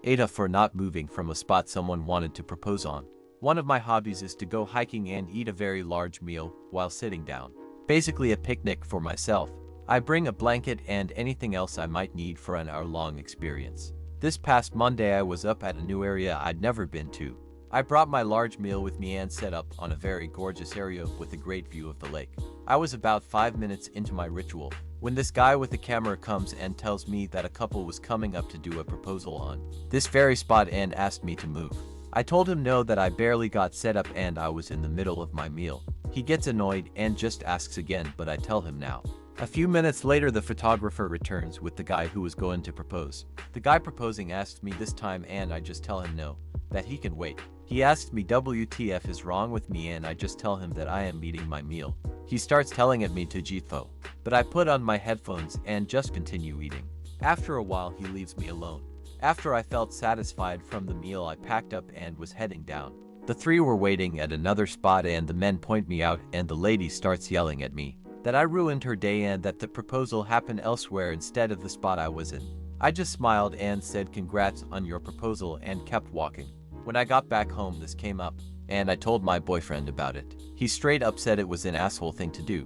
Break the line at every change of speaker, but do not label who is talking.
AITA for not moving from a spot someone wanted to propose on. One of my hobbies is to go hiking and eat a very large meal while sitting down. Basically a picnic for myself. I bring a blanket and anything else I might need for an hour-long experience. This past Monday I was up at a new area I'd never been to. I brought my large meal with me and set up on a very gorgeous area with a great view of the lake. I was about 5 minutes into my ritual when this guy with the camera comes and tells me that a couple was coming up to do a proposal on this very spot and asked me to move. I told him no, that I barely got set up and I was in the middle of my meal. He gets annoyed and just asks again, but I tell him now. A few minutes later the photographer returns with the guy who was going to propose. The guy proposing asks me this time and I just tell him no, that he can wait. He asks me WTF is wrong with me and I just tell him that I am eating my meal. He starts telling at me to Jitho, but I put on my headphones and just continue eating. After a while he leaves me alone. After I felt satisfied from the meal I packed up and was heading down. The three were waiting at another spot and the men point me out and the lady starts yelling at me that I ruined her day and that the proposal happened elsewhere instead of the spot I was in. I just smiled and said congrats on your proposal and kept walking. When I got back home this came up and I told my boyfriend about it. He straight up said it was an asshole thing to do.